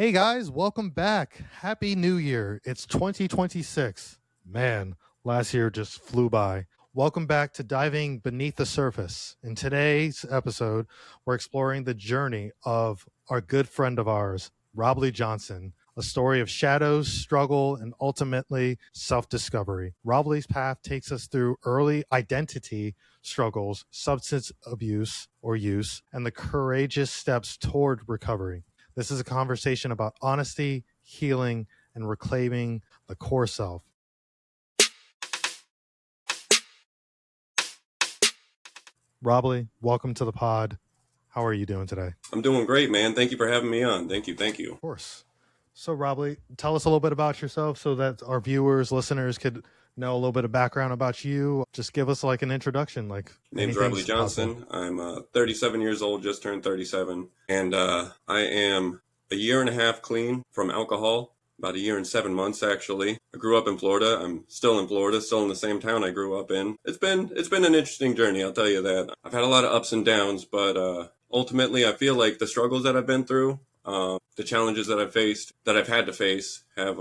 Hey guys, welcome back. Happy New Year. It's 2026. Man, last year just flew by. Welcome back to Diving Beneath the Surface. In today's episode, we're exploring the journey of our good friend of ours, Robley Johnson, a story of shadows, struggle, and ultimately self-discovery. Robley's path takes us through early identity struggles, substance abuse or use, and the courageous steps toward recovery. This is a conversation about honesty, healing, and reclaiming the core self. Robley, welcome to the pod. How are you doing today? I'm doing great, man. Thank you for having me on. Thank you. Of course. So, Robley, tell us a little bit about yourself so that our viewers, listeners could know a little bit of background about you. Just give us like an introduction, like Name's Robley Johnson. I'm 37 years old, just turned 37. And I am a year and a half clean from alcohol, about a year and 7 months, actually. I grew up in Florida. I'm still in Florida, still in the same town I grew up in. It's been an interesting journey, I'll tell you that. I've had a lot of ups and downs, but ultimately I feel like the struggles that I've been through, the challenges that I've had to face have,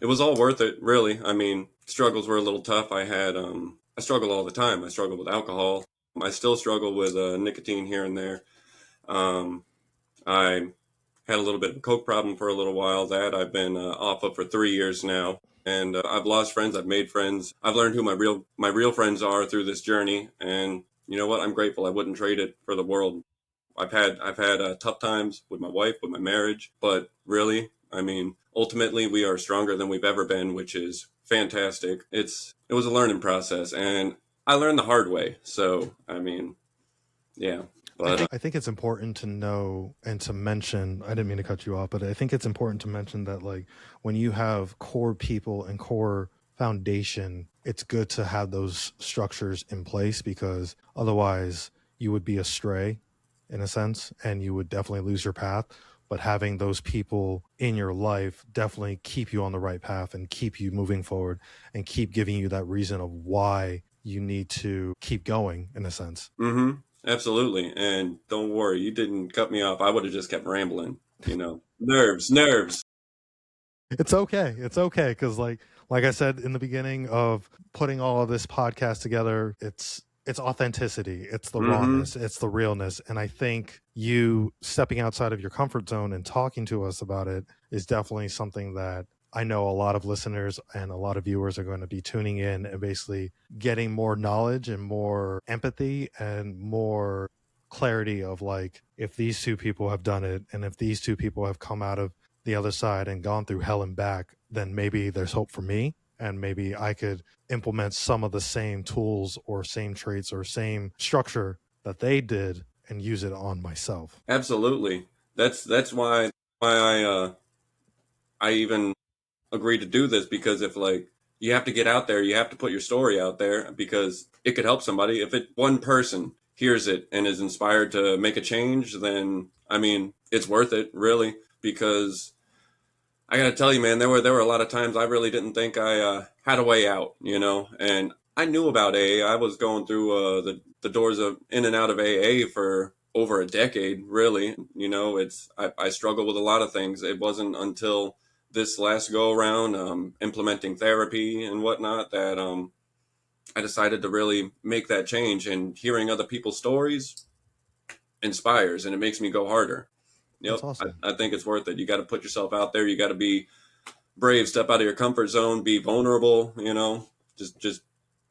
it was all worth it, really. I mean, struggles were a little tough. I struggle all the time. I struggle with alcohol. I still struggle with nicotine here and there. I had a little bit of a coke problem for a little while that I've been off of for 3 years now. And I've lost friends. I've made friends. I've learned who my real friends are through this journey. And you know what? I'm grateful. I wouldn't trade it for the world. I've had tough times with my wife, with my marriage, but really, I mean, ultimately, we are stronger than we've ever been, which is fantastic. It was a learning process, and I learned the hard way. So, I mean, yeah. But I think it's important to know and to mention, I didn't mean to cut you off, but I think it's important to mention that like when you have core people and core foundation, it's good to have those structures in place because otherwise you would be astray in a sense and you would definitely lose your path. But having those people in your life definitely keep you on the right path and keep you moving forward and keep giving you that reason of why you need to keep going in a sense. absolutely. And don't worry, you didn't cut me off. I would have just kept rambling, nerves. It's okay. It's okay because like I said in the beginning of putting all of this podcast together, it's authenticity, it's the rawness, it's the realness, and I think you stepping outside of your comfort zone and talking to us about it is definitely something that I know a lot of listeners and a lot of viewers are going to be tuning in and basically getting more knowledge and more empathy and more clarity of like if these two people have done it and if these two people have come out of the other side and gone through hell and back, then maybe there's hope for me and maybe I could implement some of the same tools or same traits or same structure that they did and use it on myself. Absolutely. That's why I even agreed to do this, because if like you have to get out there, you have to put your story out there because it could help somebody. If one person hears it and is inspired to make a change, then I mean, it's worth it, really, because I got to tell you, man, there were a lot of times I really didn't think I had a way out, and I knew about AA. I was going through the doors of in and out of AA for over a decade, really. I struggled with a lot of things. It wasn't until this last go around, implementing therapy and whatnot, that I decided to really make that change. And hearing other people's stories inspires, and it makes me go harder. Yep, That's awesome. I think it's worth it. You got to put yourself out there. You got to be brave, step out of your comfort zone, be vulnerable. Just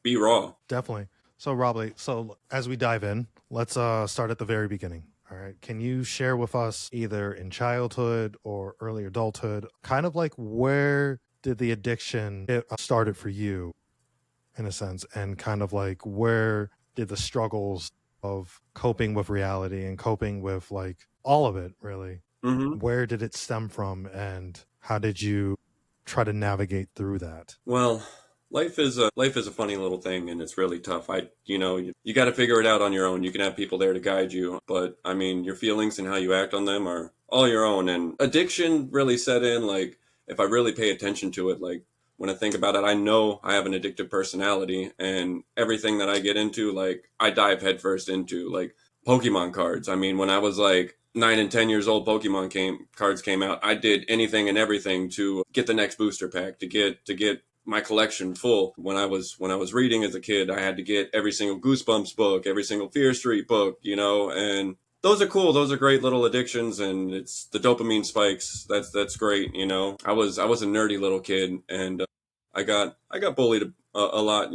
be raw. Definitely. So Robley, so as we dive in, let's start at the very beginning. All right. Can you share with us either in childhood or early adulthood, kind of like where did the addiction get started for you in a sense? And kind of like where did the struggles of coping with reality and coping with like all of it really, where did it stem from and how did you try to navigate through that? Well, life is a funny little thing, and it's really tough. You got to figure it out on your own. You can have people there to guide you, but I mean, your feelings and how you act on them are all your own. And addiction really set in, like, if I really pay attention to it, like when I think about it, I know I have an addictive personality, and everything that I get into, like, I dive headfirst into, like Pokemon cards. I mean, when I was like 9 and 10 years old cards came out, I did anything and everything to get the next booster pack, to get my collection full. When I was reading as a kid, I had to get every single Goosebumps book, every single Fear Street book, and those are cool. Those are great little addictions, and it's the dopamine spikes. That's great. I was a nerdy little kid, and I got bullied a lot.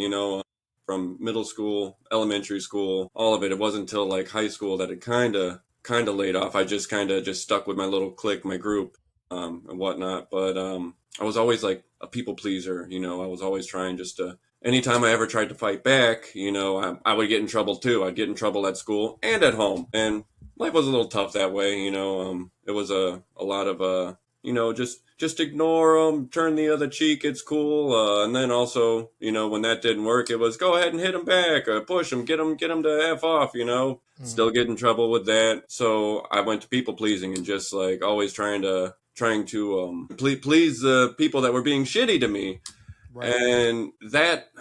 From middle school, elementary school, all of it. It wasn't until like high school that it kind of laid off. I just kind of just stuck with my little clique, my group, and whatnot. But I was always like a people pleaser. I was always trying just to. Anytime I ever tried to fight back, I would get in trouble too. I'd get in trouble at school and at home, and life was a little tough that way. It was a lot of just ignore them, turn the other cheek, it's cool. And then also, when that didn't work, it was go ahead and hit them back, or push them, get them to F off, Still get in trouble with that. So I went to people pleasing and just like always trying to please the people that were being shitty to me. Right. And that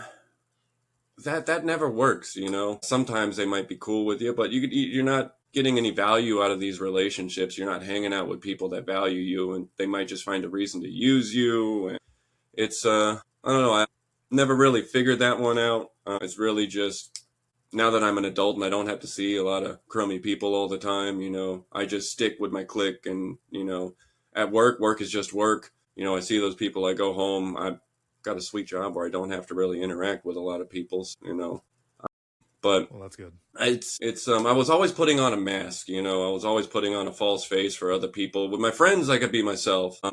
never works. Sometimes they might be cool with you, but you're not getting any value out of these relationships. You're not hanging out with people that value you, and they might just find a reason to use you. And it's I don't know, I never really figured that one out. It's really just now that I'm an adult and I don't have to see a lot of crummy people all the time, I just stick with my clique. And at work is just work. I see those people, I go home, I've got a sweet job where I don't have to really interact with a lot of people, but Well, that's good. it's I was always putting on a mask. I was always putting on a false face for other people. With my friends, I could be myself. With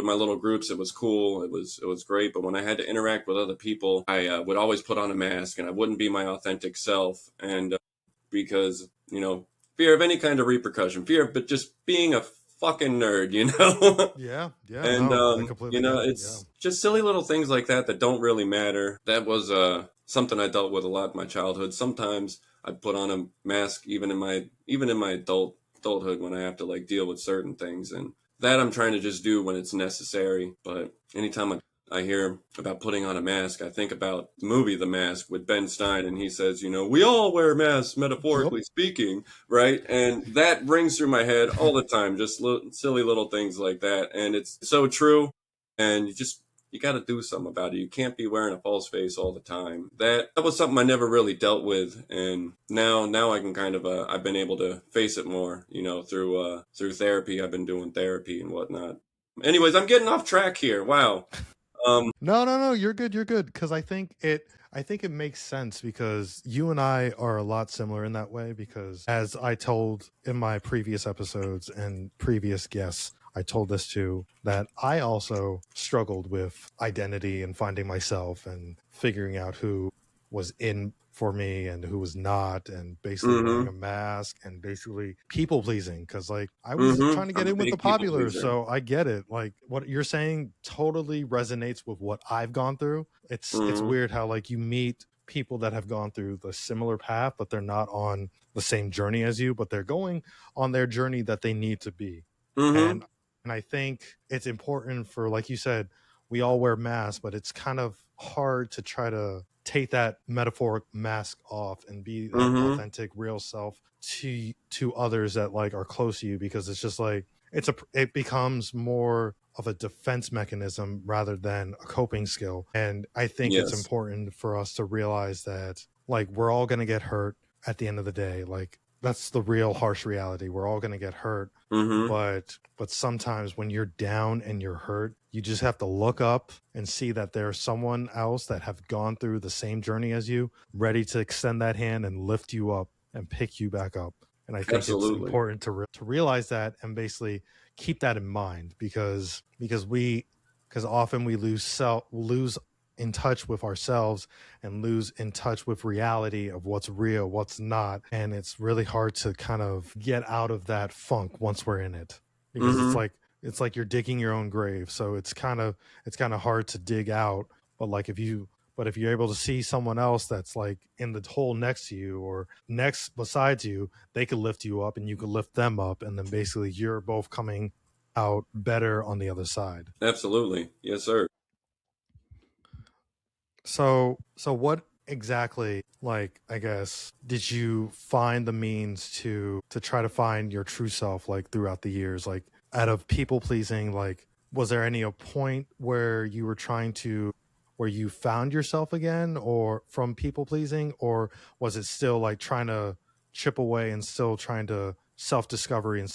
my little groups, it was cool. It was great. But when I had to interact with other people, I would always put on a mask, and I wouldn't be my authentic self. And because fear of any kind of repercussion, fear of but just being a fucking nerd. Yeah, yeah. And No, I completely get it. it's just silly little things like that don't really matter. That was something I dealt with a lot in my childhood. Sometimes I put on a mask even in my adulthood when I have to like deal with certain things, and that I'm trying to just do when it's necessary. But anytime I hear about putting on a mask, I think about the movie The Mask with Ben Stein, and he says, we all wear masks, metaphorically speaking, right? And that rings through my head all the time, just silly little things like that. And it's so true. And you got to do something about it. You can't be wearing a false face all the time. That was something I never really dealt with, and now I can kind of I've been able to face it more, through therapy. I've been doing therapy and whatnot. Anyways, I'm getting off track here. Wow. No. You're good. You're good. Because I think it makes sense because you and I are a lot similar in that way. Because as I told in my previous episodes and previous guests, I told this too, that I also struggled with identity and finding myself and figuring out who was in for me and who was not, and basically wearing a mask and basically people pleasing, because like I was trying to get I'm a in with the big people popular, pleaser. so I get it. Like what you're saying totally resonates with what I've gone through. It's weird how like you meet people that have gone through the similar path, but they're not on the same journey as you, but they're going on their journey that they need to be. Mm-hmm. And I think it's important for, like you said, we all wear masks, but it's kind of hard to try to take that metaphoric mask off and be that Mm-hmm. authentic real self to others that like are close to you, because it's just like it becomes more of a defense mechanism rather than a coping skill. And I think it's Yes. important for us to realize that like we're all going to get hurt at the end of the day. Like that's the real harsh reality. We're all going to get hurt. Mm-hmm. But sometimes when you're down and you're hurt, you just have to look up and see that there's someone else that have gone through the same journey as you, ready to extend that hand and lift you up and pick you back up. And I think it's Absolutely. important to realize that and basically keep that in mind, because often we lose in touch with ourselves and lose in touch with reality of what's real, what's not. And it's really hard to kind of get out of that funk once we're in it, because Mm-hmm. it's like you're digging your own grave. So it's kind of hard to dig out. But like if you're able to see someone else that's like in the hole next to you or next besides you, they could lift you up and you could lift them up, and then basically you're both coming out better on the other side. Absolutely. Yes, sir. So what exactly, like, I guess, did you find the means to try to find your true self, like, throughout the years, like, out of people pleasing? Like, was there any a point where you were trying to where you found yourself again, or from people pleasing, or was it still like trying to chip away and still trying to self discovery and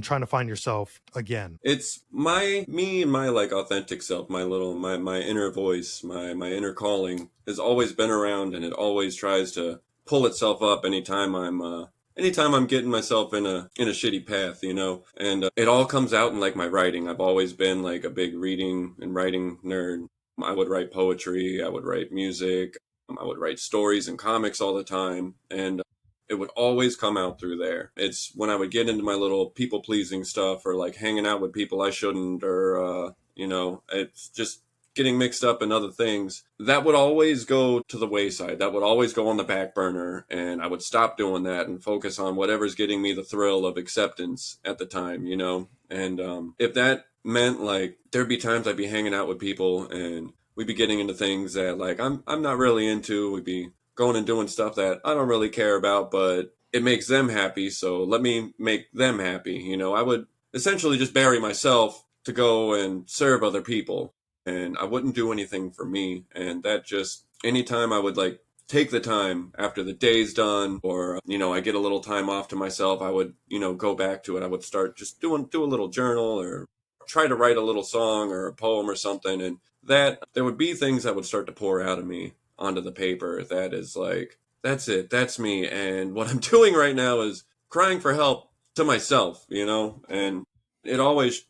trying to find yourself again? It's me and my like authentic self, my inner voice, my inner calling has always been around, and it always tries to pull itself up anytime I'm getting myself in a shitty path, you know. And it all comes out in like my writing. I've always been like a big reading and writing nerd. I would write poetry, I would write music, I would write stories and comics all the time, and it would always come out through there. It's when I would get into my little people pleasing stuff, or like hanging out with people I shouldn't, or, it's just getting mixed up in other things. That would always go to the wayside. That would always go on the back burner. And I would stop doing that and focus on whatever's getting me the thrill of acceptance at the time, you know? And if that meant like there'd be times I'd be hanging out with people and we'd be getting into things that like I'm not really into. We'd be going and doing stuff that I don't really care about, but it makes them happy, so let me make them happy. You know, I would essentially just bury myself to go and serve other people, and I wouldn't do anything for me. And that just, anytime I would like take the time after the day's done, or, I get a little time off to myself, I would, go back to it. I would start just do a little journal, or try to write a little song or a poem or something. And that there would be things that would start to pour out of me onto the paper. That is like, that's it, that's me. And what I'm doing right now is crying for help to myself, and it always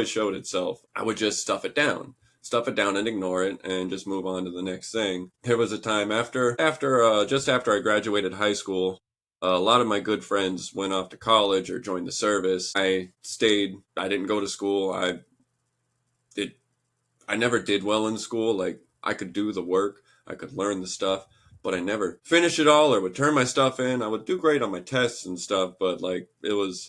showed itself. I would just stuff it down and ignore it and just move on to the next thing. There was a time just after I graduated high school, a lot of my good friends went off to college or joined the service. I stayed. I didn't go to school. did I never did well in school. Like, I could do the work, I could learn the stuff, but I never finished it all or would turn my stuff in. I would do great on my tests and stuff, but like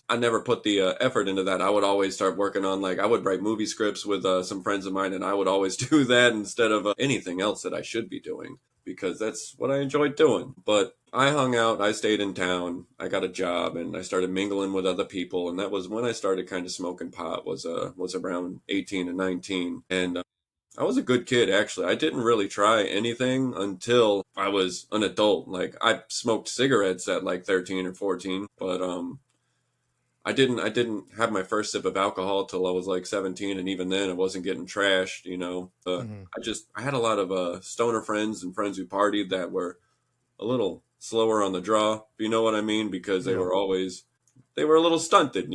I never put the effort into that. I would always start working on, like, I would write movie scripts with some friends of mine, and I would always do that instead of anything else that I should be doing, because that's what I enjoyed doing. But I hung out, I stayed in town, I got a job, and I started mingling with other people, and that was when I started kind of smoking pot. Was around 18 and 19, and I was a good kid, actually. I didn't really try anything until I was an adult. Like, I smoked cigarettes at like 13 or 14, but I didn't have my first sip of alcohol till I was like 17, and even then I wasn't getting trashed, Hmm. I had a lot of stoner friends and friends who partied that were a little slower on the draw, if you know what I mean, because Yeah. they were a little stunted,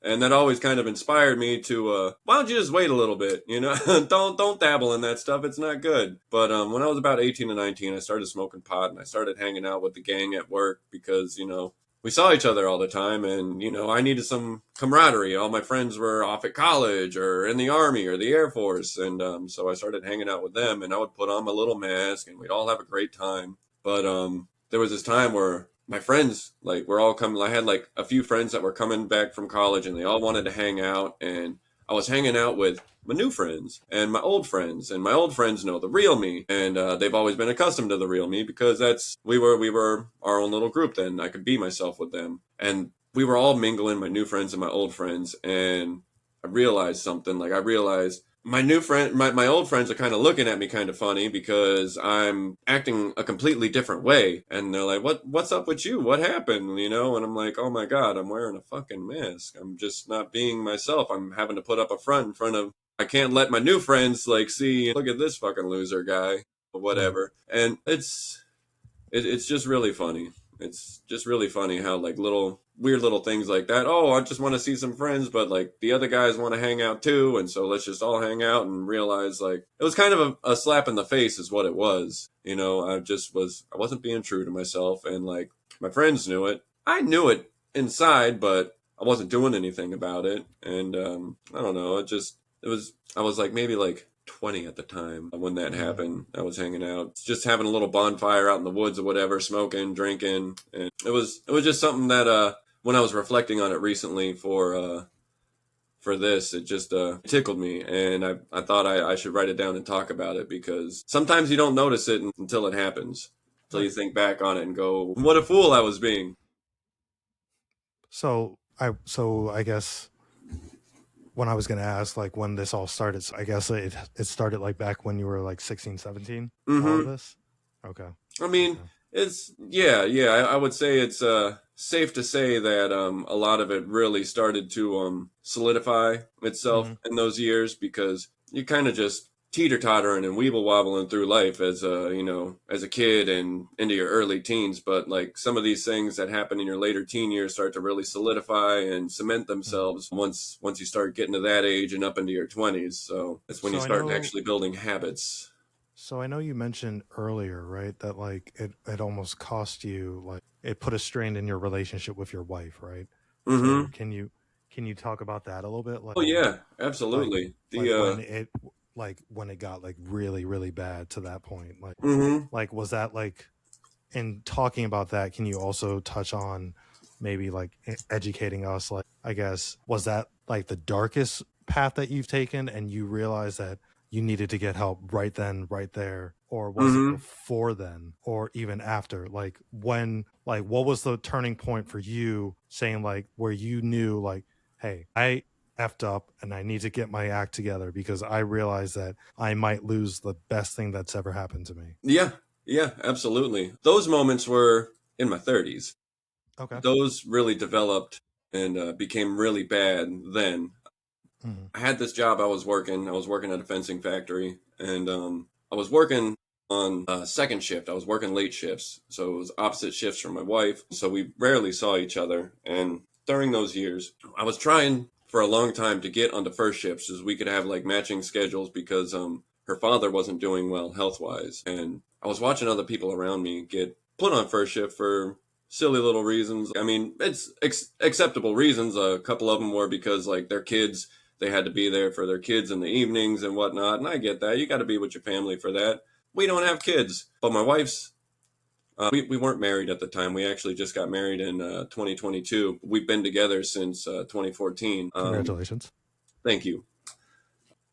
and that always kind of inspired me to, why don't you just wait a little bit, don't dabble in that stuff, it's not good. But when I was about 18 and 19, I started smoking pot, and I started hanging out with the gang at work because, we saw each other all the time, and, I needed some camaraderie. All my friends were off at college or in the Army or the Air Force, and so I started hanging out with them, and I would put on my little mask, and we'd all have a great time. But there was this time where my friends, like, were all coming. I had like a few friends that were coming back from college, and they all wanted to hang out, and I was hanging out with my new friends and my old friends, and my old friends know the real me, and they've always been accustomed to the real me, because we were our own little group then. I could be myself with them, and we were all mingling, my new friends and my old friends. And I realized something. Like, I realized my old friends are kind of looking at me kind of funny because I'm acting a completely different way, and they're like, what's up with you, what happened, and I'm like, oh my god, I'm wearing a fucking mask, I'm just not being myself, I'm having to put up a front in front of, I can't let my new friends like see, look at this fucking loser guy or Right. whatever. And it's just really funny. It's just really funny how, like, little weird little things like that. Oh, I just want to see some friends, but like the other guys want to hang out too, and so let's just all hang out. And realize, like, it was kind of a slap in the face, is what it was. I wasn't being true to myself, and like, my friends knew it. I knew it inside, but I wasn't doing anything about it. And I don't know. I was like maybe like 20 at the time when that Hmm. happened. I was hanging out, just having a little bonfire out in the woods or whatever, smoking, drinking, and it was just something that when I was reflecting on it recently for this. It just tickled me, and I thought I should write it down and talk about it, because sometimes you don't notice it until it happens, until Right. you think back on it and go, "What a fool I was being." So I guess when I was going to ask like when this all started, so I guess it started like back when you were like 16, 17, all of Mm-hmm. this. Okay. I mean, Okay. it's yeah. I would say it's safe to say that a lot of it really started to solidify itself Hmm. in those years, because you kind of just teeter tottering and weeble wobbling through life as a as a kid and into your early teens. But like some of these things that happen in your later teen years start to really solidify and cement Hmm. themselves once you start getting to that age and up into your 20s. So that's when you So I start know. actually building habits. So I know you mentioned earlier, right, that like it almost cost you like it put a strain in your relationship with your wife, right? So Mm-hmm. can you talk about that a little bit, Oh yeah, like absolutely. like The when it got like really really bad to that point, hmm like was that like in talking about that, can you also touch on maybe like educating us, like I guess was that like the darkest path that you've taken and you realize that you needed to get help right then right there, or was it hmm before then or even after, like when, like what was the turning point for you saying like where you knew like, hey, I effed up and I need to get my act together because I realize that I might lose the best thing that's ever happened to me. Yeah, yeah, absolutely. Those moments were in my 30s. Okay. Those really developed and became really bad then. Hmm. I had this job I was working. I was working at a fencing factory, and I was working on second shift. I was working late shifts, so it was opposite shifts from my wife. So we rarely saw each other. And during those years, I was trying for a long time to get onto first shifts, so we could have like matching schedules, because her father wasn't doing well health wise, and I was watching other people around me get put on first shift for silly little reasons. I mean, it's acceptable reasons. A couple of them were because like their kids, they had to be there for their kids in the evenings and whatnot. And I get that. You got to be with your family for that. We don't have kids, but my wife's, we weren't married at the time. We actually just got married in 2022. We've been together since 2014. Congratulations. Thank you.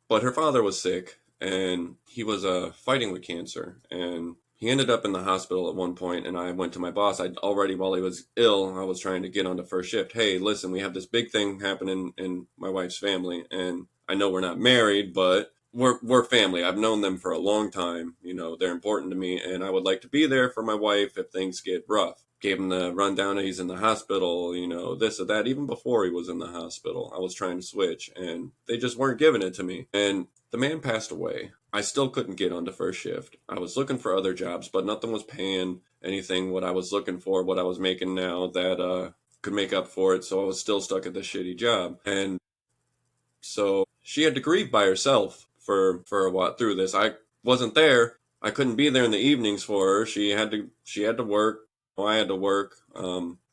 But her father was sick, and he was fighting with cancer. And he ended up in the hospital at one point, and I went to my boss. I already, while he was ill, I was trying to get onto first shift. Hey, listen, we have this big thing happening in my wife's family, and I know we're not married, but we're family. I've known them for a long time. They're important to me, and I would like to be there for my wife if things get rough. Gave him the rundown. He's in the hospital, this or that. Even before he was in the hospital, I was trying to switch, and they just weren't giving it to me. And the man passed away. I still couldn't get onto first shift. I was looking for other jobs, but nothing was paying anything what I was looking for, what I was making now, that could make up for it. So I was still stuck at this shitty job. And so she had to grieve by herself for a while through this. I wasn't there. I couldn't be there in the evenings for her. She had to work. I had to work.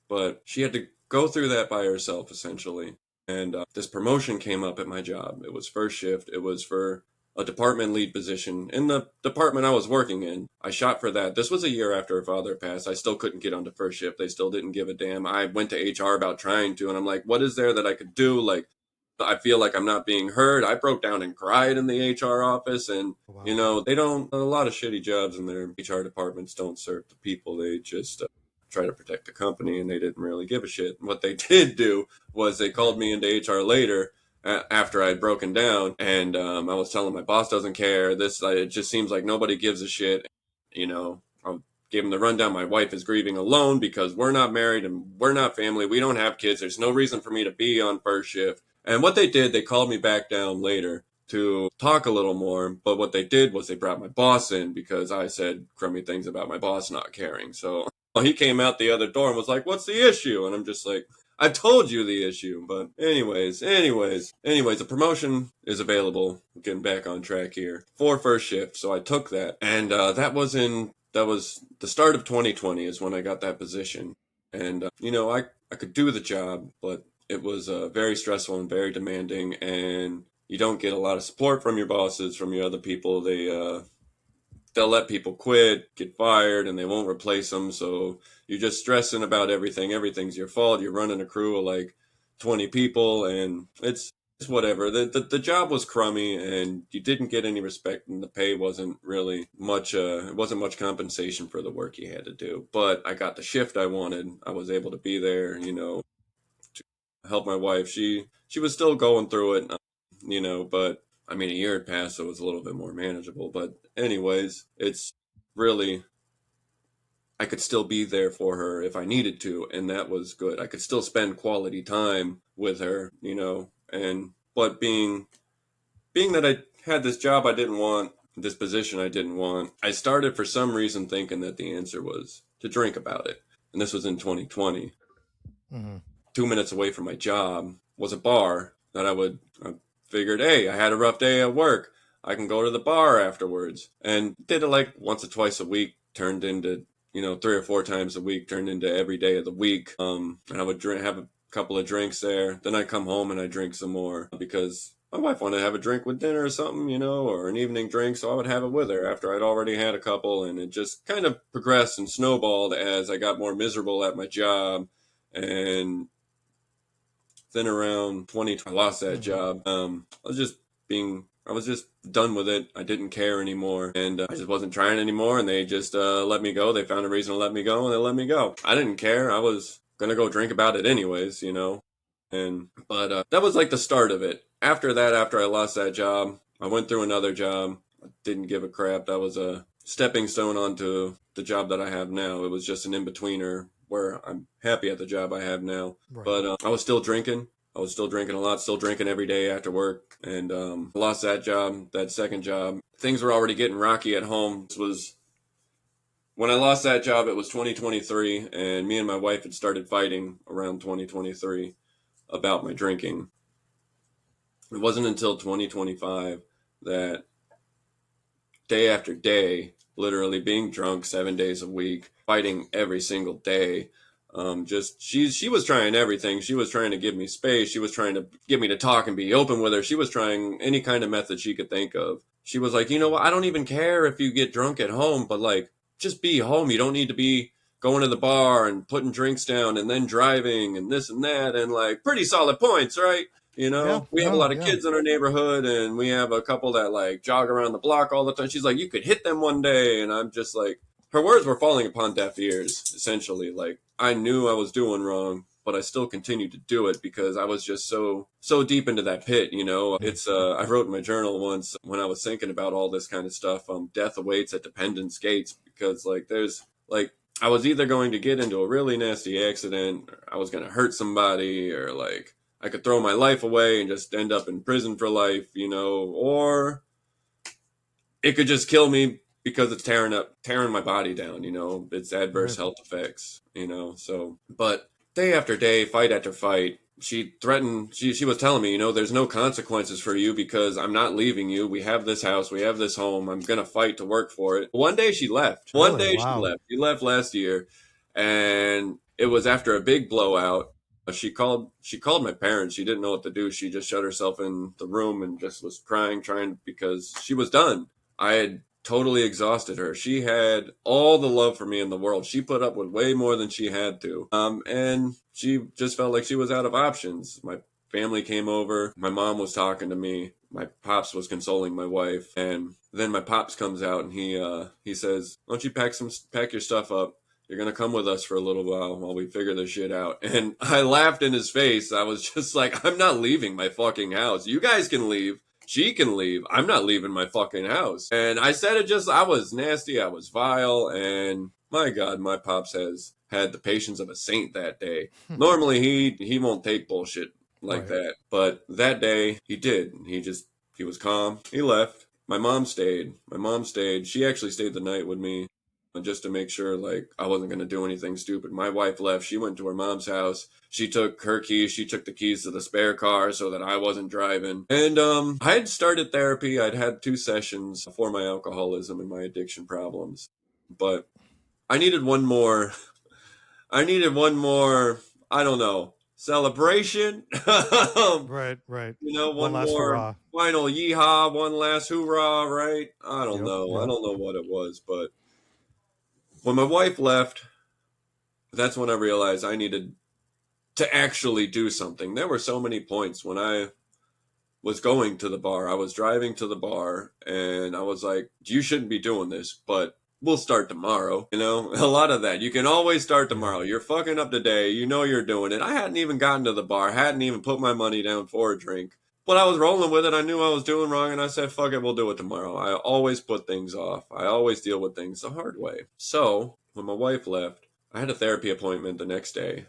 But she had to go through that by herself essentially. And this promotion came up at my job. It was first shift. It was for a department lead position in the department I was working in. I shot for that. This was a year after her father passed. I still couldn't get onto first shift. They still didn't give a damn. I went to HR about trying to, and I'm like, what is there that I could do? Like, I feel like I'm not being heard. I broke down and cried in the HR office, and Wow. they don't. A lot of shitty jobs in their HR departments don't serve the people. They just try to protect the company, and they didn't really give a shit. What they did do was they called Right. me into HR later after I had broken down, and I was telling my boss doesn't care. This it just seems like nobody gives a shit. I gave him the rundown. My wife is grieving alone because we're not married and we're not family. We don't have kids. There's no reason for me to be on first shift. And what they did, they called me back down later to talk a little more. But what they did was they brought my boss in because I said crummy things about my boss not caring. So he came out the other door and was like, "What's the issue?" And I'm just like, "I told you the issue." But anyways, the promotion is available. Getting back on track here for first shift. So I took that, and that was the start of 2020 is when I got that position. And I could do the job, but it was very stressful and very demanding, and you don't get a lot of support from your bosses, from your other people. They'll let people quit, get fired, and they won't replace them. So you're just stressing about everything. Everything's your fault. You're running a crew of like 20 people, and it's whatever. The job was crummy, and you didn't get any respect, and the pay wasn't really much. It wasn't much compensation for the work you had to do. But I got the shift I wanted. I was able to be there, to help my wife. She was still going through it, but I mean, a year had passed, so it was a little bit more manageable. But anyways, it's really, I could still be there for her if I needed to, and that was good. I could still spend quality time with her, and but being that I had this job I didn't want, this position I didn't want, I started for some reason thinking that the answer was to drink about it. And this was in 2020. Mm-hmm. 2 minutes away from my job was a bar that I figured, hey, I had a rough day at work. I can go to the bar afterwards. And did it like once or twice a week, turned into, 3 or 4 times a week, turned into every day of the week. And I would have a couple of drinks there. Then I come home and I drink some more because my wife wanted to have a drink with dinner or something, or an evening drink. So I would have it with her after I'd already had a couple. And it just kind of progressed and snowballed as I got more miserable at my job. And then around 2020, I lost that job. I was just done with it. I didn't care anymore, and I just wasn't trying anymore. And they just let me go. They found a reason to let me go, and they let me go. I didn't care. I was gonna go drink about it anyways, And but that was like the start of it. After that, after I lost that job, I went through another job. I didn't give a crap. That was a stepping stone onto the job that I have now. It was just an in-betweener where I'm happy at the job I have now. Right. But I was still drinking. I was still drinking a lot, still drinking every day after work. And lost that job, that second job. Things were already getting rocky at home. When I lost that job, it was 2023. And me and my wife had started fighting around 2023 about my drinking. It wasn't until 2025 that day after day, literally being drunk 7 days a week, fighting every single day. She was trying everything. She was trying to give me space. She was trying to get me to talk and be open with her. She was trying any kind of method she could think of. She was like, you know what? I don't even care if you get drunk at home, but like, just be home. You don't need to be going to the bar and putting drinks down and then driving and this and that, and like pretty solid points, right? Yeah. We have a lot of Yeah. kids in our neighborhood, and we have a couple that like jog around the block all the time. She's like, you could hit them one day. And I'm just like, her words were falling upon deaf ears, essentially. Like, I knew I was doing wrong, but I still continued to do it because I was just so deep into that pit, It's I wrote in my journal once when I was thinking about all this kind of stuff, death awaits at Dependence Gates, because like there's like I was either going to get into a really nasty accident, or I was going to hurt somebody, or like I could throw my life away and just end up in prison for life, or it could just kill me because it's tearing my body down, it's adverse health effects, so, but day after day, fight after fight, she threatened, she was telling me, there's no consequences for you because I'm not leaving you. We have this house, we have this home. I'm going to fight to work for it. One day she left. Really? One day Wow. she left. She left last year, and it was after a big blowout. She called my parents. She didn't know what to do. She just shut herself in the room and just was crying, because she was done. I had totally exhausted her. She had all the love for me in the world. She put up with way more than she had to. And she just felt like she was out of options. My family came over. My mom was talking to me. My pops was consoling my wife. And then my pops comes out and he says, "Why don't you pack your stuff up? You're going to come with us for a little while we figure this shit out." And I laughed in his face. I was just like, I'm not leaving my fucking house. You guys can leave. She can leave. I'm not leaving my fucking house. And I said it I was nasty. I was vile. And my God, my pops has had the patience of a saint that day. Normally he won't take bullshit like that. But that day he did. He was calm. He left. My mom stayed. She actually stayed the night with me, just to make sure like I wasn't going to do anything stupid. My wife left. She went to her mom's house. She took her keys. She took the keys to the spare car so that I wasn't driving. And I had started therapy. I'd had 2 sessions for my alcoholism and my addiction problems. But I needed one more. I don't know, celebration. Right. One last more hurrah. final yeehaw, one last hoorah, right? I don't Yep, know. yep. I don't know what it was, but when my wife left, that's when I realized I needed to actually do something. There were so many points when I was going to the bar. I was driving to the bar, and I was like, you shouldn't be doing this, but we'll start tomorrow. You know, a lot of that. You can always start tomorrow. You're fucking up today. You know you're doing it. I hadn't even gotten to the bar, hadn't even put my money down for a drink. But I was rolling with it. I knew I was doing wrong, and I said, fuck it, we'll do it tomorrow. I always put things off. I always deal with things the hard way. So, when my wife left, I had a therapy appointment the next day.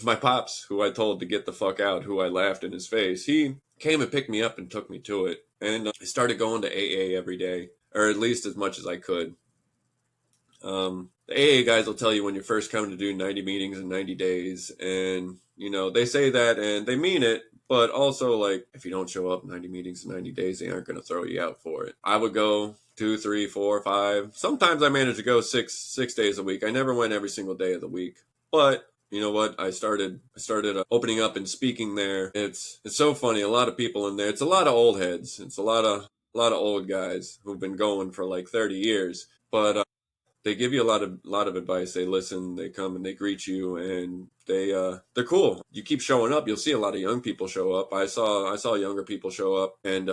My pops, who I told to get the fuck out, who I laughed in his face, he came and picked me up and took me to it. And I started going to AA every day, or at least as much as I could. The AA guys will tell you when you're first coming to do 90 meetings in 90 days. And, you know, they say that and they mean it, but also, like, if you don't show up 90 meetings in 90 days, they aren't going to throw you out for it. I would go 2, 3, 4, 5. Sometimes I managed to go six days a week. I never went every single day of the week. But you know what? I started opening up and speaking there. It's so funny. A lot of people in there. It's a lot of old heads. It's a lot of old guys who've been going for like 30 years. But they give you a lot of advice. They listen. They come and they greet you, and they're cool. You keep showing up, you'll see a lot of young people show up. I saw younger people show up, and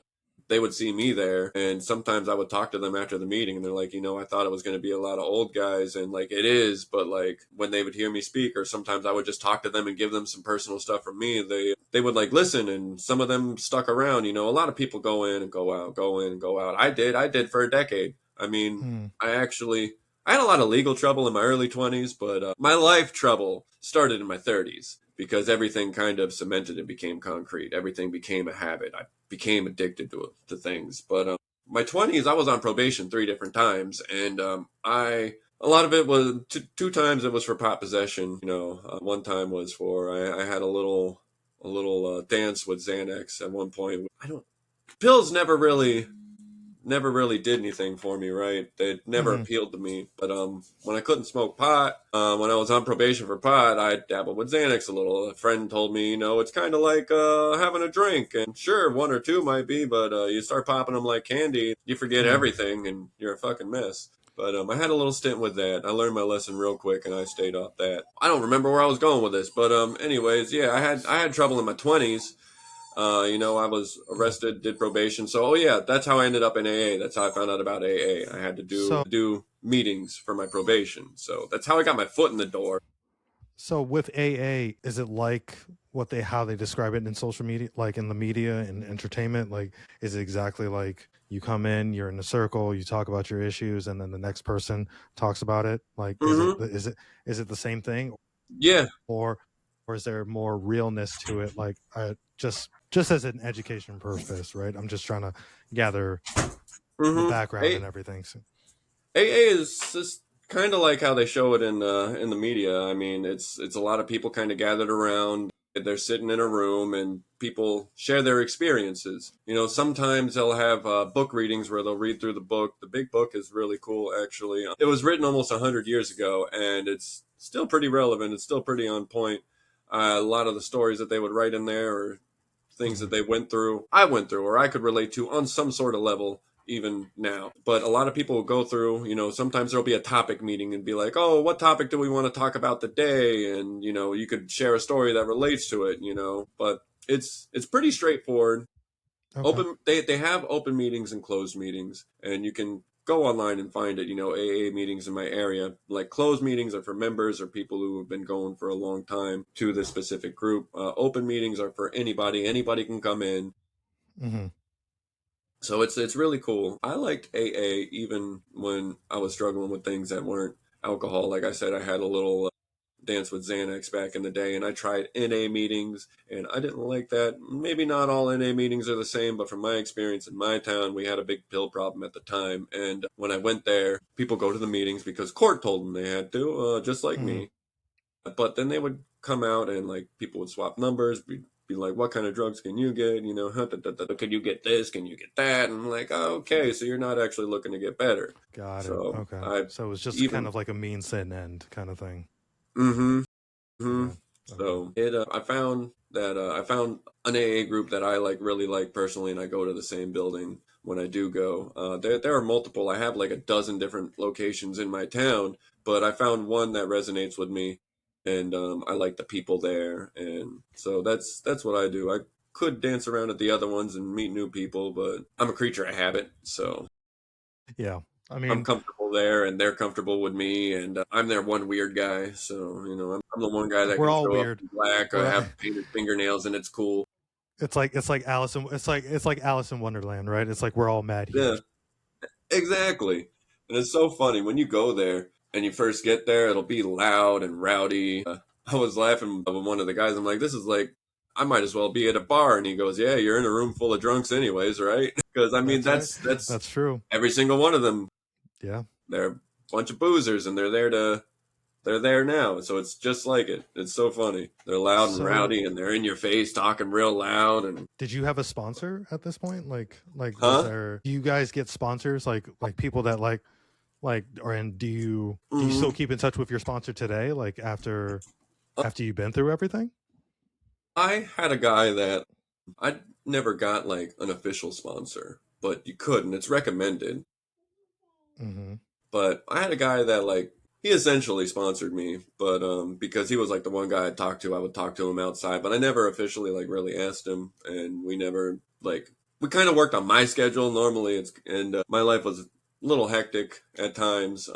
they would see me there, and sometimes I would talk to them after the meeting, and they're like, you know, I thought it was going to be a lot of old guys, and like it is, but like when they would hear me speak, or sometimes I would just talk to them and give them some personal stuff from me, they would like listen, and some of them stuck around. You know, a lot of people go in and go out, go in and go out. I did for a decade. I mean, I had a lot of legal trouble in my early 20s, but my life trouble started in my 30s because everything kind of cemented and became concrete. Everything became a habit. I became addicted to things. But my 20s, I was on probation 3 different times, and a lot of it was 2 times it was for pot possession. You know, one time was for I had a little dance with Xanax at one point. Pills never really did anything for me, right? They never appealed to me. But when I couldn't smoke pot, when I was on probation for pot, I dabbled with Xanax a little. A friend told me, you know, it's kind of like having a drink. And sure, 1 or 2 might be, but you start popping them like candy, you forget everything, and you're a fucking mess. But I had a little stint with that. I learned my lesson real quick, and I stayed off that. I don't remember where I was going with this, but anyways, yeah, I had trouble in my 20s. You know, I was arrested, did probation. So, that's how I ended up in AA. That's how I found out about AA. I had to do meetings for my probation. So that's how I got my foot in the door. So with AA, is it like how they describe it in social media, like in the media and entertainment? Like, is it exactly like you come in, you're in a circle, you talk about your issues, and then the next person talks about it? Like, is it the same thing? Yeah. Or is there more realness to it? Like, just as an education purpose, right? I'm just trying to gather the background and everything. So. AA is just kind of like how they show it in the media. I mean, it's a lot of people kind of gathered around. They're sitting in a room and people share their experiences. You know, sometimes they'll have book readings where they'll read through the book. The big book is really cool, actually. It was written almost 100 years ago, and it's still pretty relevant. It's still pretty on point. A lot of the stories that they would write in there are things that they went through, I went through, or I could relate to on some sort of level even now. But a lot of people will go through, you know, sometimes there'll be a topic meeting and be like, oh, what topic do we want to talk about today? And, you know, you could share a story that relates to it, you know, but it's pretty straightforward. Okay. They have open meetings and closed meetings, and you can go online and find it. You know, AA meetings in my area, like closed meetings are for members or people who have been going for a long time to this specific group. Open meetings are for anybody can come in. So it's really cool. I liked AA even when I was struggling with things that weren't alcohol. Like I said, I had a little dance with Xanax back in the day, and I tried NA meetings, and I didn't like that. Maybe not all NA meetings are the same, but from my experience in my town, we had a big pill problem at the time. And when I went there, people go to the meetings because court told them they had to, just like me. But then they would come out and like people would swap numbers, be like, what kind of drugs can you get? You know, can you get this? Can you get that? And I'm like, oh, okay, so you're not actually looking to get better. Got it. Okay. So it was just kind of like a means to an end kind of thing. Yeah. So I found that I found an AA group that I really like personally, and I go to the same building when I do go. There are multiple. I have like a dozen different locations in my town, but I found one that resonates with me, and I like the people there, and so that's what I do. I could dance around at the other ones and meet new people, but I'm a creature of habit, so Yeah. I I'm mean, comfortable there, and they're comfortable with me, and I'm their one weird guy. So I'm the one guy that we're can all show up weird. in black or We're have painted fingernails, and it's cool. it's like Alice in Wonderland, right? It's like we're all mad here. Yeah, exactly. And it's so funny when you go there and you first get there. It'll be loud and rowdy. I was laughing with one of the guys. I'm like, this is like, I might as well be at a bar. And he goes, yeah, you're in a room full of drunks, anyways, right? Because I mean, That's right. that's That's true. every single one of them. Yeah. They're a bunch of boozers, and they're there now. So it's just like it. It's so funny. They're loud and So, rowdy, and they're in your face talking real loud. And did you have a sponsor at this point? Was huh? there? Do you guys get sponsors? Like people that or and do you still Hmm. keep in touch with your sponsor today? Like after you've been through everything? I had a guy that I never got like an official sponsor, but you could, and it's recommended. Mm-hmm. But I had a guy that like he essentially sponsored me, but because he was like the one guy I'd talk to, I would talk to him outside, but I never officially like really asked him, and we never like we kind of worked on my schedule. Normally, it's and my life was a little hectic at times.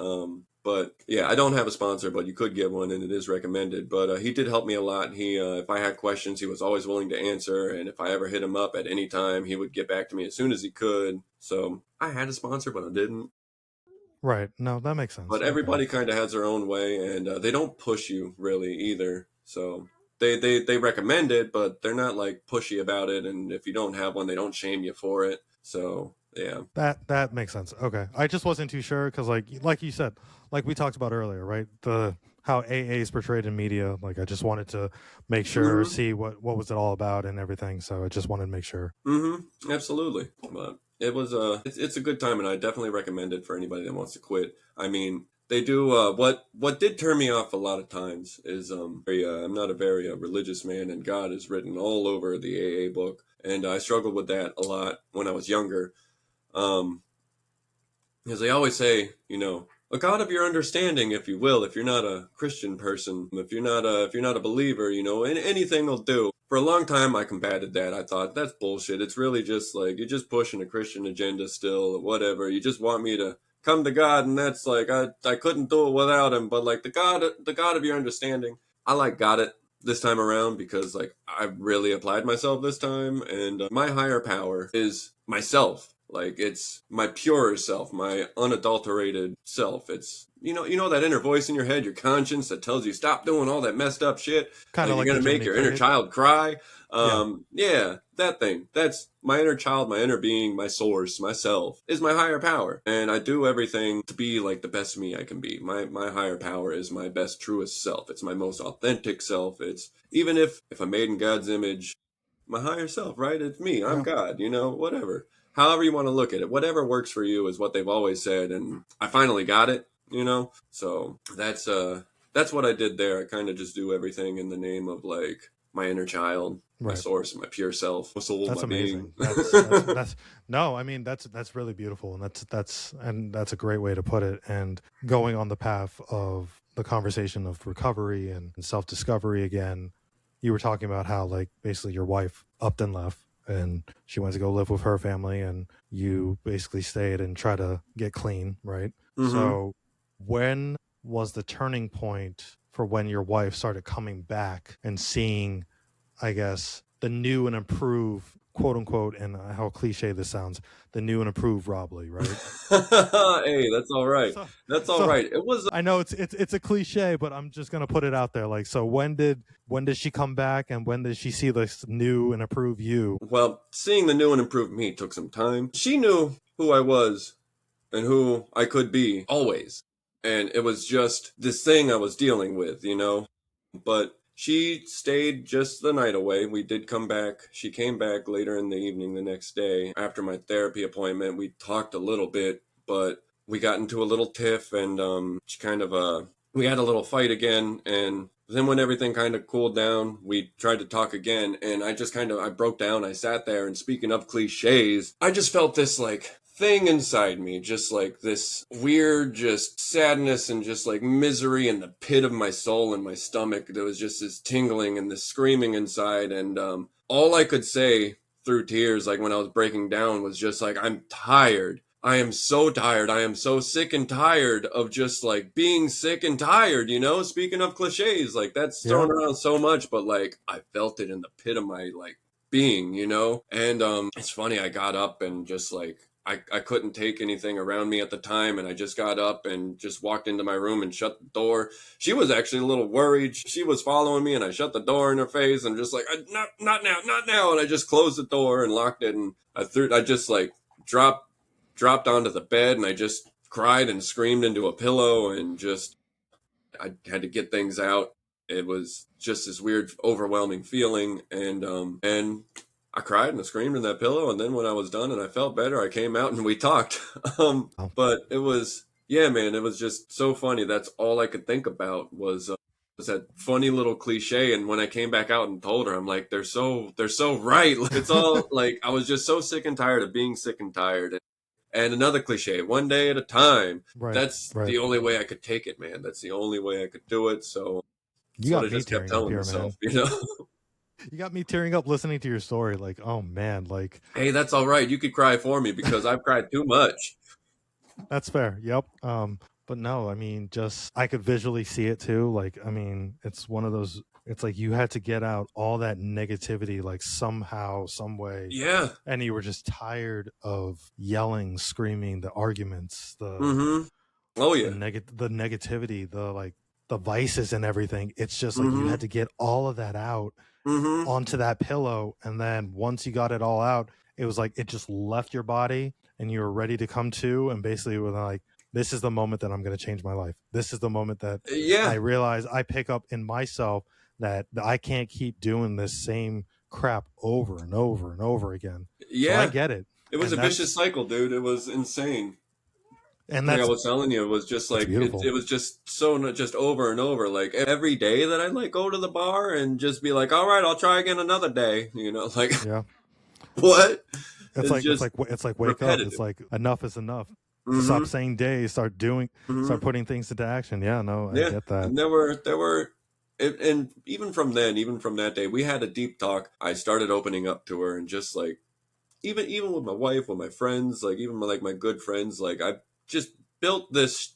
But yeah, I don't have a sponsor, but you could get one, and it is recommended. But he did help me a lot. He, if I had questions, he was always willing to answer, and if I ever hit him up at any time, he would get back to me as soon as he could. So I had a sponsor, but I didn't. Right. No, that makes But sense. Okay. everybody kind of has their own way, and they don't push you really either. So they recommend it, but they're not like pushy about it. And if you don't have one, they don't shame you for it. So yeah. That makes sense. Okay. I just wasn't too sure because like you said, like we talked about earlier, right? The how AA is portrayed in media. Like I just wanted to make sure, Hmm. see what was it all about and everything. So I just wanted to make sure. Mm-hmm. Absolutely. But it was it's a good time, and I definitely recommend it for anybody that wants to quit. I mean, they do what did turn me off a lot of times is I'm not a very religious man, and God is written all over the AA book, and I struggled with that a lot when I was younger. Um, As they always say, a God of your understanding, if you will, if you're not a Christian person, if you're not a believer, anything will do. For a long time, I combated that. I thought that's bullshit. It's really just like you're just pushing a Christian agenda still, or whatever. You just want me to come to God, and that's like I couldn't do it without him. But like the God of your understanding, I like got it this time around because like I really applied myself this time, and my higher power is myself. Like it's my purer self, my unadulterated self. It's you know that inner voice in your head, your conscience that tells you stop doing all that messed up shit. Kind Like of you're like the gonna make Jiminy your inner Cricket. child cry. Yeah. Yeah, that thing. That's my inner child, my inner being, my source, myself is my higher power, and I do everything to be like the best me I can be. My higher power is my best, truest self. It's my most authentic self. It's even if I'm made in God's image, my higher self, right? It's me. I'm Yeah. God. Whatever. However you want to look at it, whatever works for you is what they've always said, and I finally got it. So that's what I did there. I kind of just do everything in the name of like my inner child, my Right. source, my pure self, my soul, That's my being. amazing. That's no, I mean that's really beautiful, and that's a great way to put it. And going on the path of the conversation of recovery and self discovery again, you were talking about how like basically your wife upped and left, and she went to go live with her family, and you basically stayed and try to get clean, right? Mm-hmm. So when was the turning point for when your wife started coming back and seeing, I guess, the new and improved, quote unquote, and how cliche this sounds, the new and improved Robley, right? Hey, that's all right. So, That's all so right. It was I know it's a cliche, but I'm just gonna put it out there. Like, so when did she come back, and when did she see this new and improved you? well, seeing the new and improved me took some time. She knew who I was and who I could be always. And it was just this thing I was dealing with. But she stayed just the night away. We did come back. She came back later in the evening the next day after my therapy appointment. We talked a little bit, but we got into a little tiff, and she kind of we had a little fight again. And then when everything kind of cooled down, we tried to talk again, and I just kind of I broke down. I sat there, and speaking of cliches, I just felt this like thing inside me, just like this weird, just sadness and just like misery in the pit of my soul and my stomach. There was just this tingling and this screaming inside. And all I could say through tears, like when I was breaking down, was just like, I'm tired. I am so tired. I am so sick and tired of just like being sick and tired, you know? Speaking of cliches, like that's thrown around so much, but like I felt it in the pit of my like being, you know? And it's funny, I got up and just like I couldn't take anything around me at the time, and I just got up and just walked into my room and shut the door. She was actually a little worried. She was following me, and I shut the door in her face and just like, not now, not now. And I just closed the door and locked it, and I just like dropped onto the bed, and I just cried and screamed into a pillow, and just I had to get things out. It was just this weird, overwhelming feeling, and I cried and I screamed in that pillow. And then when I was done and I felt better, I came out and we talked. But it was, yeah, man, it was just so funny. That's all I could think about was that funny little cliche. And when I came back out and told her, I'm like, they're so right. It's all like I was just so sick and tired of being sick and tired. And another cliche, one day at a time. Right. That's right. the only way I could take it, man. That's the only way I could do it. So You that's what got I me just kept tearing up telling here, myself, man. you know? You got me tearing up listening to your story. Like, oh man, like, Hey, that's all right. You could cry for me because I've cried too much. that's fair. Yep. But no, I mean, just I could visually see it too. Like, I mean, it's one of those. It's like you had to get out all that negativity, like somehow, some way. Yeah. And you were just tired of yelling, screaming, the arguments, Mm-hmm. Oh yeah. the negativity, the like the vices and everything. It's just like you had to get all of that out onto that pillow, and then once you got it all out, it was like it just left your body, and you were ready to come to, and basically were like, this is the moment that I'm going to change my life. This is the moment that I realize I pick up in myself that I can't keep doing this same crap over and over and over again. Yeah. So I get it. It was a vicious cycle, dude. It was insane. And like I was telling you, it was just like it was just so just over and over. Like every day that I'd like go to the bar and just be like, all right, I'll try again another day. You know, like what? It's like wake repetitive. up. It's like enough is enough. Stop saying days. Start doing. Start putting things into action. Yeah, no, I get that. And there were, and even from then, even from that day, we had a deep talk. I started opening up to her, and just like even with my wife, with my friends, like even my good friends, like I just built this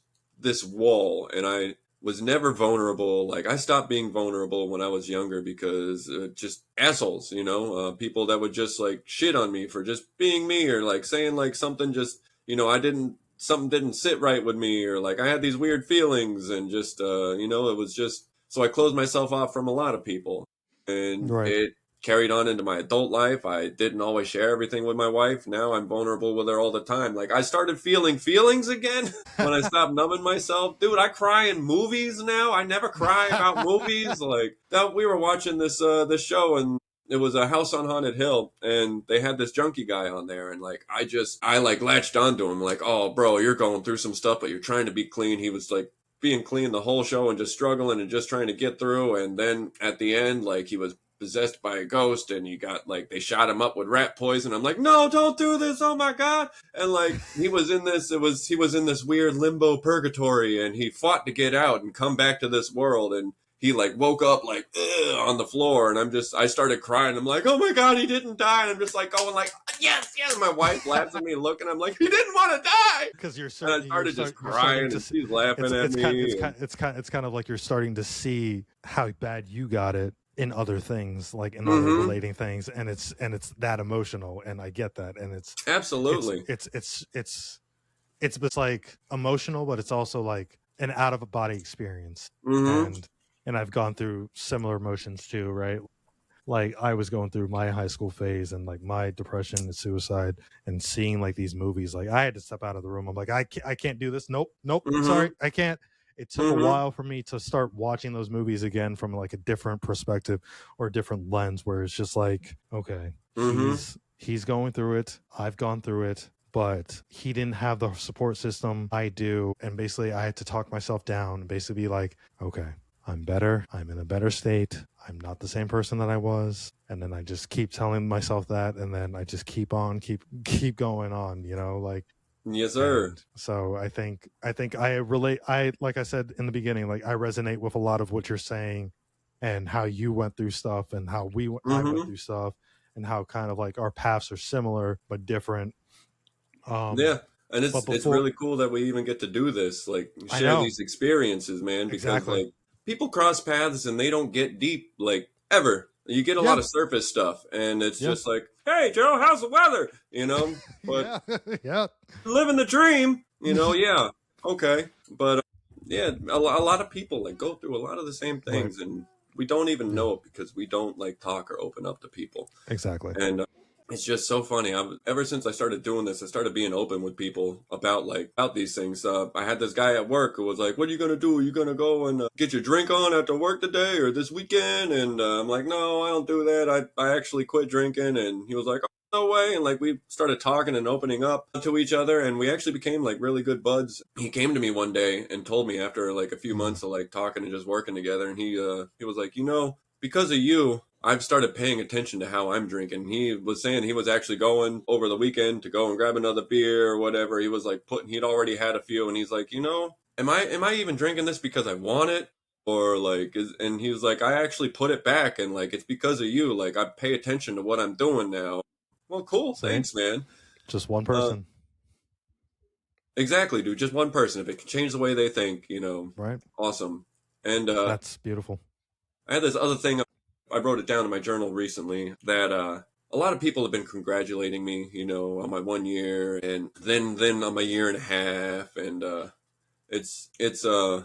wall, and I was never vulnerable. Like I stopped being vulnerable when I was younger because just assholes, you know, people that would just like shit on me for just being me, or like saying like something just, you know, something didn't sit right with me, or like I had these weird feelings, and just you know, it was just, so I closed myself off from a lot of people, and it carried on into my adult life. I didn't always share everything with my wife. Now I'm vulnerable with her all the time. Like I started feeling feelings again when I stopped numbing myself. Dude, I cry in movies now. I never cry about movies. Like that, we were watching this show, and it was a House on Haunted Hill, and they had this junkie guy on there, and like I like latched onto him, like, oh bro, you're going through some stuff, but you're trying to be clean. He was like being clean the whole show and just struggling and just trying to get through, and then at the end, like he was possessed by a ghost, and you got like they shot him up with rat poison. I'm like, no, don't do this, oh my god. And like he was in this weird limbo purgatory, and he fought to get out and come back to this world, and he like woke up like on the floor, and I started crying. I'm like, oh my god, he didn't die. And I'm just like going like, yes. My wife laughs at me, looking. I'm like, he didn't want to die because you're and I started just crying, and she's laughing at me. It's kind of like you're starting to see how bad you got it in other things, like in other relating things, and it's that emotional, and I get that, and it's absolutely it's like emotional, but it's also like an out of a body experience, and I've gone through similar emotions too, right? Like I was going through my high school phase and like my depression and suicide, and seeing like these movies, like I had to step out of the room. I'm like, I can't do this. Nope. Sorry, I can't. It took a while for me to start watching those movies again from like a different perspective or a different lens, where it's just like, okay, he's going through it. I've gone through it, but he didn't have the support system I do. And basically I had to talk myself down and basically be like, okay, I'm better. I'm in a better state. I'm not the same person that I was. And then I just keep telling myself that, and then I just keep going on, like. Yes, sir. And so I relate. Like I said in the beginning, like I resonate with a lot of what you're saying, and how you went through stuff, and how I went Mm-hmm. through stuff, and how kind of like our paths are similar but different. Yeah. And But it's before, really cool that we even get to do this, like I share know these experiences, man, because exactly. like people cross paths and they don't get deep, like ever. You get a lot Yeah, of surface stuff, and it's yeah, just like, hey, Joe, how's the weather? But yeah, yeah, living the dream, yeah, okay. But yeah, a lot of people like go through a lot of the same right. things, and we don't even Yeah, know it because we don't like talk or open up to people. exactly. And it's just so funny. Ever since I started doing this, I started being open with people about these things. I had this guy at work who was like, "What are you gonna do? Are you gonna go and get your drink on after work today or this weekend?" And I'm like, "No, I don't do that. I actually quit drinking." And he was like, "Oh, no way!" And like we started talking and opening up to each other, and we actually became like really good buds. He came to me one day and told me after like a few Mm, months of like talking and just working together, and he was like, because of you, I've started paying attention to how I'm drinking. He was saying he was actually going over the weekend to go and grab another beer or whatever. He was like he'd already had a few, and he's like, am I even drinking this because I want it? Or like, and he was like, I actually put it back, and like, it's because of you. Like, I pay attention to what I'm doing now. Well, cool. see, Thanks, man. just one Uh, person, exactly, dude. Just one person. If it can change the way they think, right? awesome. And That's beautiful. I had this other thing. I wrote it down in my journal recently that a lot of people have been congratulating me, on my 1 year, and then on my year and a half, and it's it's uh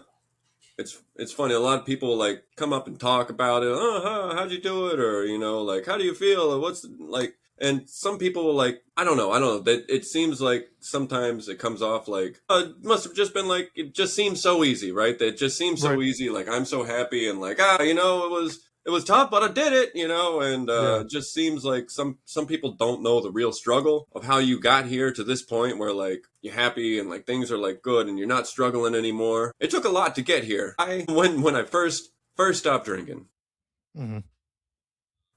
it's funny. A lot of people like come up and talk about it. Oh, how'd you do it? Or like how do you feel? Or what's like? And some people like I don't know that it seems like sometimes it comes off like it must have just been like it just seems so easy, right? That it just seems so Right. easy. Like I'm so happy and like it was tough, but I did it, and Yeah. it just seems like some people don't know the real struggle of how you got here to this point where like you're happy and like things are like good and you're not struggling anymore. It took a lot to get here. When I first stopped drinking, Hmm.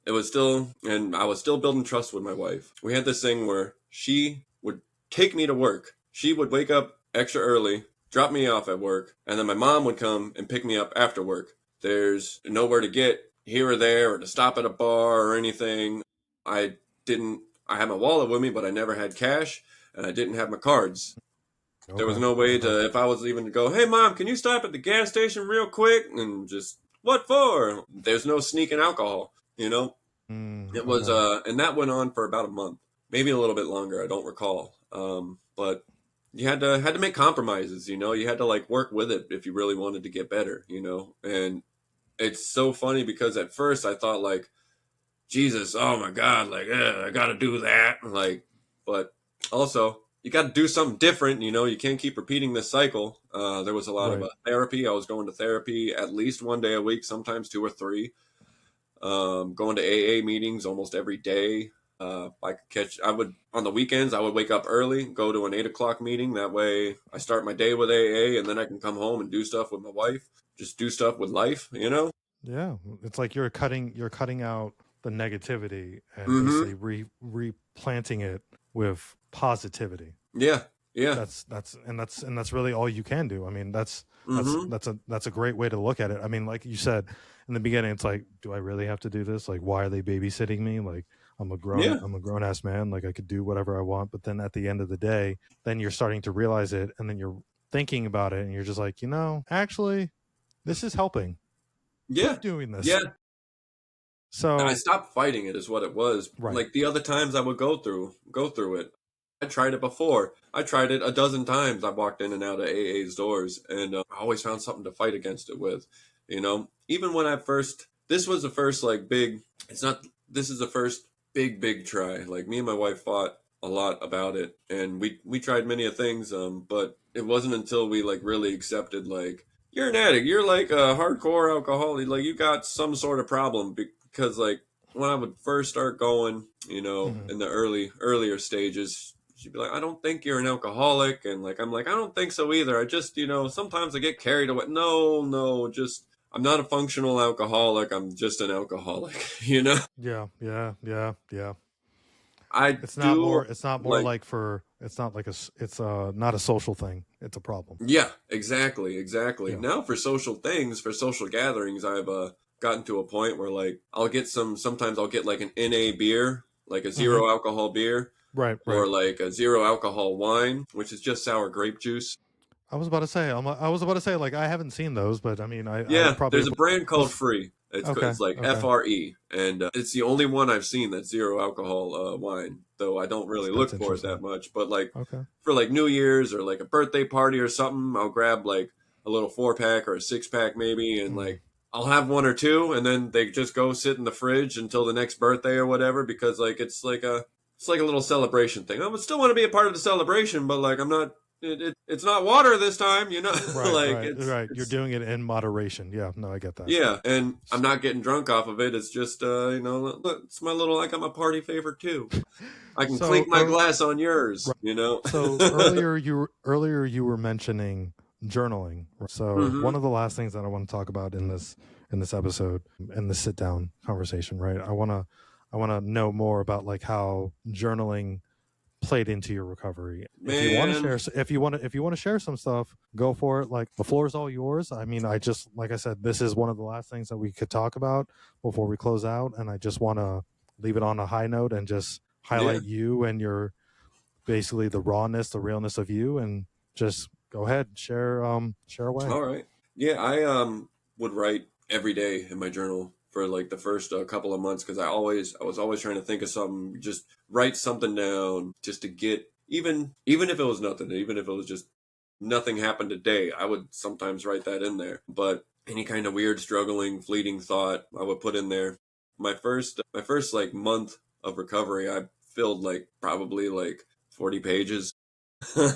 I was still building trust with my wife. We had this thing where she would take me to work. She would wake up extra early, drop me off at work, and then my mom would come and pick me up after work. There's nowhere to get here or there or to stop at a bar or anything. I didn't, I had my wallet with me, but I never had cash and I didn't have my cards. There was Okay. no way Okay. to, if I was even to go, hey mom, can you stop at the gas station real quick? And just, what for? There's no sneaking alcohol, It was, Okay. and that went on for about a month, maybe a little bit longer. I don't recall. But you had to make compromises. You had to like work with it if you really wanted to get better. And it's so funny because at first I thought like, Jesus, oh my God, like I got to do that, like, but also you got to do something different. You can't keep repeating this cycle. There was a lot of Right. therapy. I was going to therapy at least one day a week, sometimes two or three. Going to AA meetings almost every day. I would, on the weekends, I would wake up early, go to an 8 o'clock meeting. That way I start my day with AA and then I can come home and do stuff with my wife, just do stuff with life. Yeah. It's like you're cutting out the negativity and Mm-hmm. basically replanting it with positivity. Yeah. Yeah. That's really all you can do. I mean, that's Mm-hmm. that's a great way to look at it. I mean, like you said in the beginning, it's like, do I really have to do this? Like, why are they babysitting me? Like, Yeah. I'm a grown ass man. Like, I could do whatever I want. But then at the end of the day, then you're starting to realize it, and then you're thinking about it, and you're just like, actually, this is helping. Yeah. Keep doing this. Yeah. I So, stopped fighting it is what it was. right. Like the other times I would go through it. I tried it before. I tried it a dozen times. I walked in and out of AA's doors, and I always found something to fight against it with. Even when this was the first like big. It's not. This is the first big try. Like me and my wife fought a lot about it, and we tried many of things. But it wasn't until we like really accepted like you're an addict. You're like a hardcore alcoholic. Like you got some sort of problem because like when I would first start going, Hmm. in the earlier stages, she'd be like, I don't think you're an alcoholic. And like, I'm like, I don't think so either. I just, sometimes I get carried away. No, just, I'm not a functional alcoholic. I'm just an alcoholic, you know? Yeah, yeah, yeah, yeah. I It's not do more. It's not more like, like for. It's not like It's not a social thing. It's a problem. yeah, exactly, exactly. Yeah. Now for social things, for social gatherings, I've gotten to a point where like I'll get sometimes I'll get like an NA beer, like a Hmm. zero alcohol beer, Right. Right. or like a zero alcohol wine, which is just sour grape juice. I was about to say. I was about to say. Like I haven't seen those, but I mean, I Yeah, probably there's a brand called was. Free. Okay. It's like Okay. FRE, and it's the only one I've seen that's zero alcohol wine. Though I don't really That's look for it that interesting. much. But like Okay. for like New Year's or like a birthday party or something, I'll grab like a little 4-pack or a 6-pack maybe, and Mm. like I'll have one or two, and then they just go sit in the fridge until the next birthday or whatever, because like it's like a little celebration thing. I would still want to be a part of the celebration, but like I'm not. It's not water this time, you know. Right. Like Right. Right. You're it's doing it in moderation. Yeah. No, I get that. yeah, and I'm not getting drunk off of it. It's just, you know, look, it's my little. I got my party favorite too. I can clink So, my glass on yours. right. You know. So earlier you were mentioning journaling. So Hmm. one of the last things that I want to talk about in this episode, in this sit down conversation, right? I want to know more about like how journaling played into your recovery. If you want to Man, share, if you want to share some stuff, go for it. Like the floor is all yours. I mean, like I said, this is one of the last things that we could talk about before we close out, and I just want to leave it on a high note and just yeah. highlight you and your basically the rawness, the realness of you, and just go ahead, share away. All right. Yeah, I would write every day in my journal for like the first couple of months, because I was always trying to think of something, just write something down, just to get, even if it was nothing, even if it was just nothing happened today, I would sometimes write that in there. But any kind of weird, struggling, fleeting thought, I would put in there. My first like month of recovery, I filled like probably like 40 pages.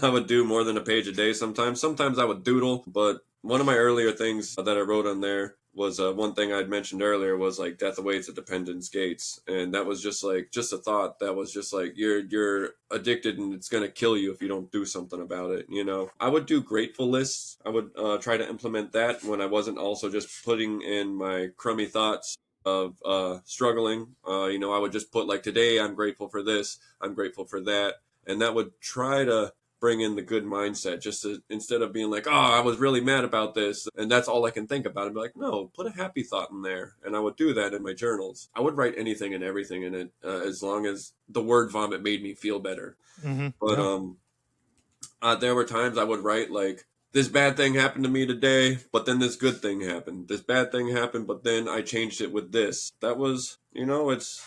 I would do more than a page a day sometimes. Sometimes I would doodle, but one of my earlier things that I wrote on there was one thing I'd mentioned earlier was like death awaits at dependence gates, and that was just like just a thought that was just like you're addicted and it's gonna kill you if you don't do something about it. You know, I would do grateful lists. I would try to implement that when I wasn't also just putting in my crummy thoughts of struggling. You know, I would just put like today I'm grateful for this, I'm grateful for that, and that would try to bring in the good mindset, just to, instead of being like, oh, I was really mad about this and that's all I can think about, and be like, no, put a happy thought in there. And I would do that in my journals. I would write anything and everything in it, as long as the word vomit made me feel better. Mm-hmm. But Yeah. there were times I would write like, this bad thing happened to me today, but then this good thing happened. This bad thing happened, but then I changed it with this. That was, you know, it's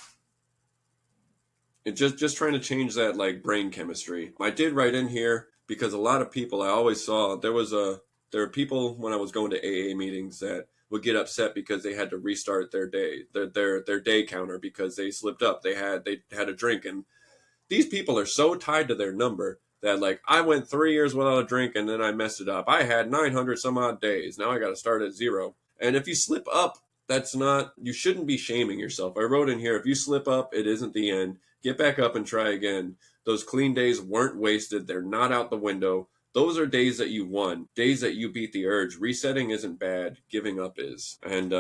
just trying to change that like brain chemistry. I did write in here because a lot of people I always saw, there were people when I was going to AA meetings that would get upset because they had to restart their day, their day counter, because they slipped up. They had a drink, and these people are so tied to their number that like I went 3 years without a drink and then I messed it up. I had 900 some odd days. Now I got to start at zero. And if you slip up, that's not, you shouldn't be shaming yourself. I wrote in here, if you slip up, it isn't the end. Get back up and try again. Those clean days weren't wasted. They're not out the window. Those are days that you won, days that you beat the urge. Resetting isn't bad. Giving up is. And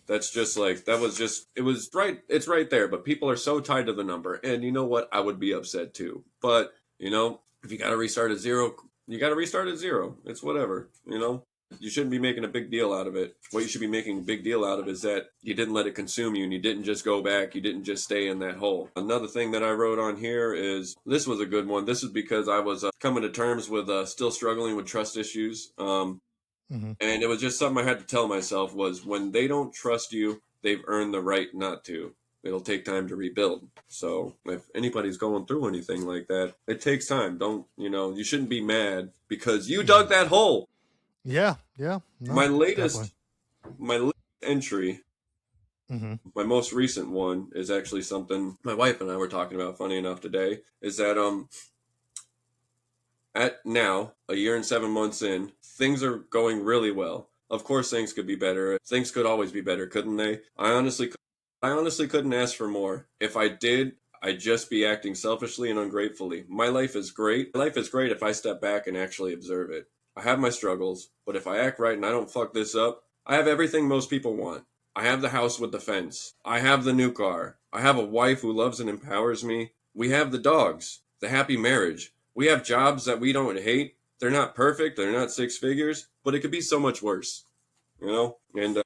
that's just like, that was just, it was right, it's right there. But people are so tied to the number. And you know what? I would be upset too. But, you know, if you got to restart at zero, you got to restart at zero. It's whatever, you know? You shouldn't be making a big deal out of it. What you should be making a big deal out of is that you didn't let it consume you and you didn't just go back. You didn't just stay in that hole. Another thing that I wrote on here is, this was a good one. This is because I was coming to terms with still struggling with trust issues. Mm-hmm. And it was just something I had to tell myself was, when they don't trust you, they've earned the right not to. It'll take time to rebuild. So if anybody's going through anything like that, it takes time. Don't, you know, you shouldn't be mad because you Mm-hmm. dug that hole. Yeah. Yeah. My No, definitely. latest my latest entry, Mm-hmm. my most recent one, is actually something my wife and I were talking about, funny enough, today, is that at now, a year and 7 months in, things are going really well. Of course things could be better. Things could always be better, couldn't they? I honestly couldn't ask for more. If I did, I'd just be acting selfishly and ungratefully. My life is great. My life is great if I step back and actually observe it. I have my struggles, but if I act right and I don't fuck this up, I have everything most people want. I have the house with the fence. I have the new car. I have a wife who loves and empowers me. We have the dogs, the happy marriage. We have jobs that we don't hate. They're not perfect. They're not six figures, but it could be so much worse, you know? And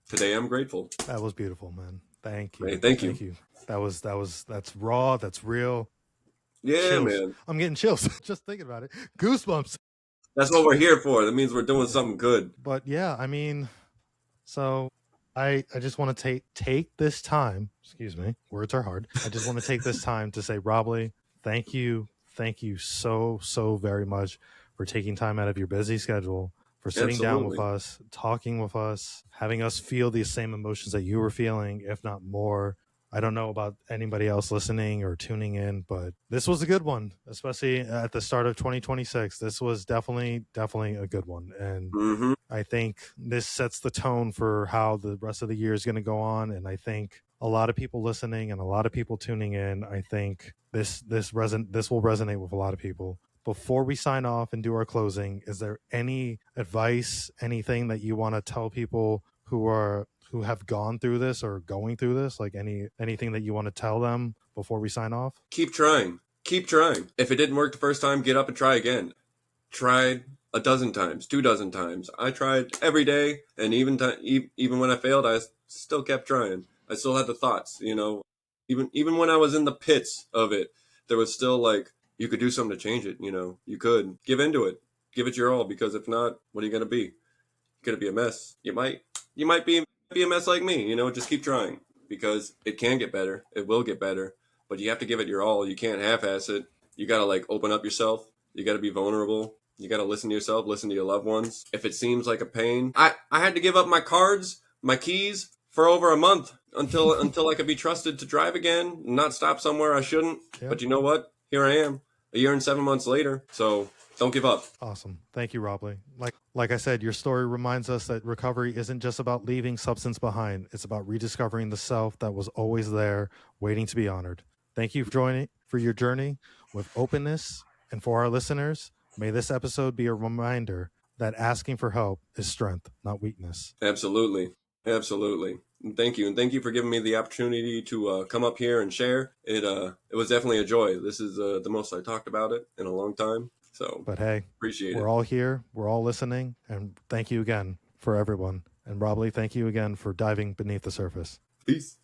today I'm grateful. That was beautiful, man. Thank you. Hey, thank you. Thank you. That's raw. That's real. Yeah, Chills. man. I'm getting chills just thinking about it. Goosebumps. That's what we're here for. That means we're doing something good. But yeah, I mean, so I just want to take this time. Excuse me, words are hard. I just want to take this time to say, Robley, thank you so very much for taking time out of your busy schedule, for sitting down with us, talking with us, having us feel the same emotions that you were feeling, if not more. I don't know about anybody else listening or tuning in, but this was a good one, especially at the start of 2026. This was definitely a good one. And I think this sets the tone for how the rest of the year is going to go on. And I think a lot of people listening and a lot of people tuning in, I think this will resonate with a lot of people. Before we sign off and do our closing, is there any advice, anything that you want to tell people who have gone through this or going through this, like anything that you want to tell them before we sign off? Keep trying. Keep trying. If it didn't work the first time, get up and try again. Tried a dozen times, 24 times. I tried every day, and even when I failed, I still kept trying. I still had the thoughts, you know. Even when I was in the pits of it, there was still like, you could do something to change it, you know. You could give into it. Give it your all, because if not, what are you going to be? You're going to be a mess. You might be a mess like me, you know. Just keep trying, because it can get better. It will get better, but you have to give it your all. You can't half-ass it. You got to like open up yourself. You got to be vulnerable. You got to listen to yourself, listen to your loved ones. If it seems like a pain, I had to give up my cards, my keys for over a month until I could be trusted to drive again and not stop somewhere I shouldn't. Yep. But you know what? Here I am, a year and 7 months later. So don't give up. Awesome. Thank you, Robley. Like I said, your story reminds us that recovery isn't just about leaving substance behind. It's about rediscovering the self that was always there, waiting to be honored. Thank you for your journey with openness. And for our listeners, may this episode be a reminder that asking for help is strength, not weakness. Absolutely. Absolutely. And thank you. And thank you for giving me the opportunity to come up here and share. It was definitely a joy. This is the most I talked about it in a long time. So, but hey, appreciate it. We're all here. We're all listening. And thank you again for everyone. And Robley, thank you again for diving beneath the surface. Peace.